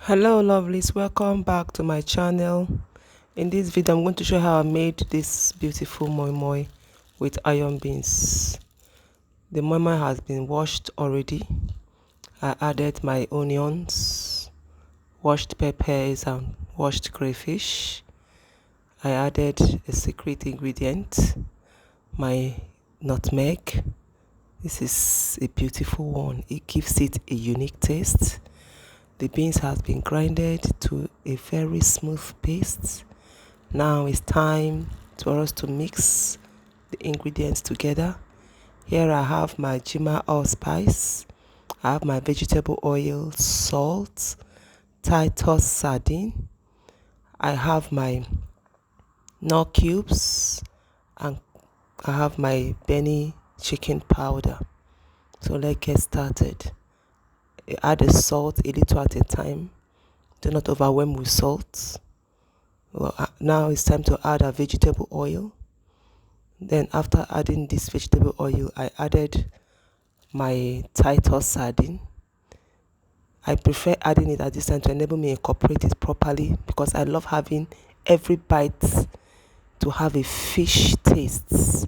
Hello lovelies, welcome back to my channel. In this video I'm going to show how I made this beautiful moi with iron beans. The moi has been washed already. I added my onions, washed peppers and washed crayfish. I added a secret ingredient, my nutmeg. This is a beautiful one. It gives it a unique taste. The beans have been grinded to a very smooth paste. Now it's time for us to mix the ingredients together. Here I have my jima allspice. I have my vegetable oil, salt, Titus sardine. I have my knor cubes, and I have my Benny chicken powder. So let's get started. Add the salt a little at a time. Do not overwhelm with salt. Well, now it's time to add our vegetable oil. Then after adding this vegetable oil, I added my Titus sardine. I prefer adding it at this time to enable me to incorporate it properly, because I love having every bite to have a fish taste.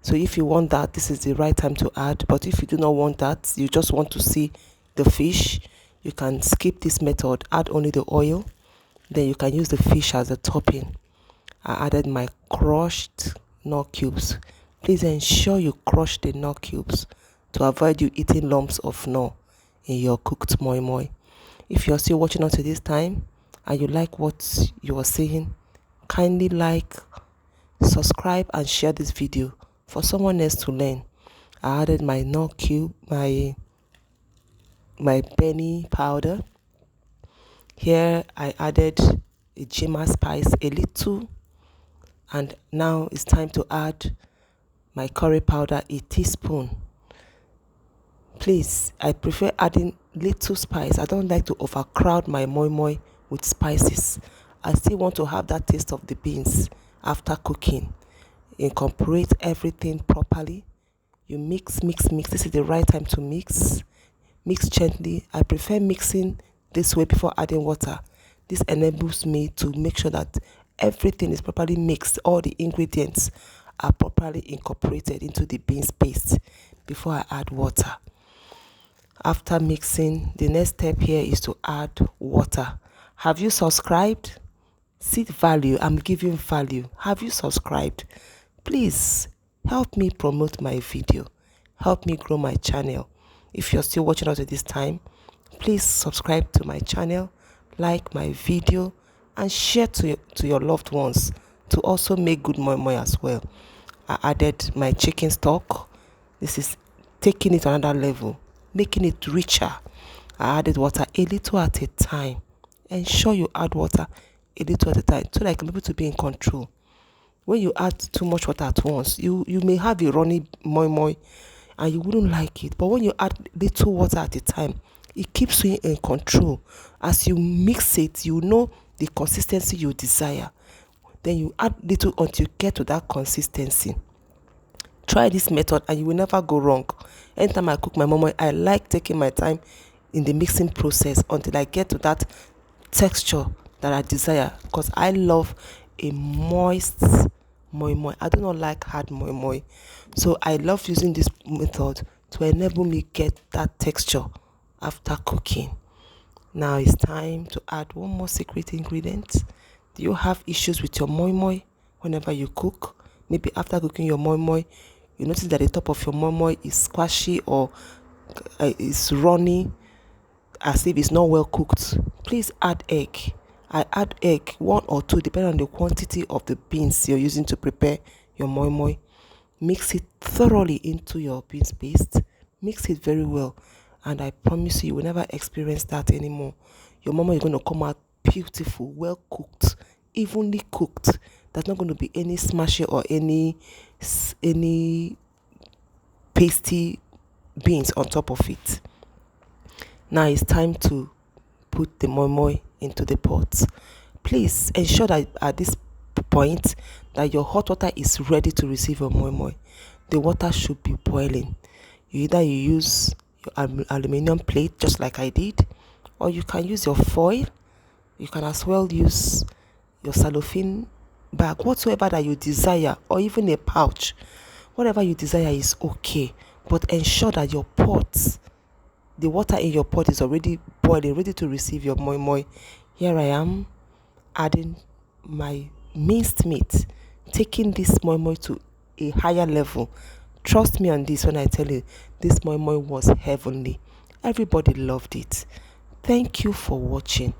So if you want that, this is the right time to add. But if you do not want that, you just want to see the fish, you can skip this method. Add only the oil, then you can use the fish as a topping. I added my crushed knor cubes. Please ensure you crush the knor cubes to avoid you eating lumps of knor in your cooked moi. If you're still watching until this time and you like what you are seeing, kindly like, subscribe and share this video for someone else to learn. I added my knor cube, my Benny powder. Here I added a jima spice, a little, and now it's time to add my curry powder, a teaspoon. Please, I prefer adding little spice. I don't like to overcrowd my moi with spices. I still want to have that taste of the beans after cooking. Incorporate everything properly. You mix. This is the right time to mix. Mix gently. I prefer mixing this way before adding water. This enables me to make sure that everything is properly mixed. All the ingredients are properly incorporated into the beans paste before I add water. After mixing, the next step here is to add water. Have you subscribed? See value. I'm giving value. Have you subscribed? Please help me promote my video. Help me grow my channel. If you're still watching us at this time, please subscribe to my channel, like my video, and share to your loved ones to also make good moi as well. I added my chicken stock. This is taking it to another level, making it richer. I added water a little at a time. Ensure you add water a little at a time so that I can be able to be in control. When you add too much water at once, you may have a runny moi and you wouldn't like it. But when you add little water at a time, it keeps you in control. As you mix it, you know the consistency you desire. Then you add little until you get to that consistency. Try this method and you will never go wrong. Anytime I cook my moi, I like taking my time in the mixing process until I get to that texture that I desire, because I love a moist moi. I do not like hard moi. So I love using this method to enable me get that texture after cooking. Now it's time to add one more secret ingredient. Do you have issues with your moi whenever you cook? Maybe after cooking your moi, you notice that the top of your moi is squashy or is runny, as if it's not well cooked. Please add egg. I add egg, 1 or 2, depending on the quantity of the beans you're using to prepare your moi. Mix it thoroughly into your beans paste. Mix it very well, and I promise you will never experience that anymore. Your moi is going to come out beautiful, well cooked, evenly cooked. There's not going to be any smashy or any pasty beans on top of it. Now it's time to put the moi into the pot. Please ensure that at this point that your hot water is ready to receive your moi. The water should be boiling. You use your aluminum plate just like I did, or you can use your foil. You can as well use your cellophane bag, whatsoever that you desire, or even a pouch. Whatever you desire is okay, but ensure that your pot, the water in your pot, is already boiling, ready to receive your moi moi. Here I am adding my minced meat, taking this moi moi to a higher level. Trust me on this when I tell you, this moi moi was heavenly. Everybody loved it. Thank you for watching.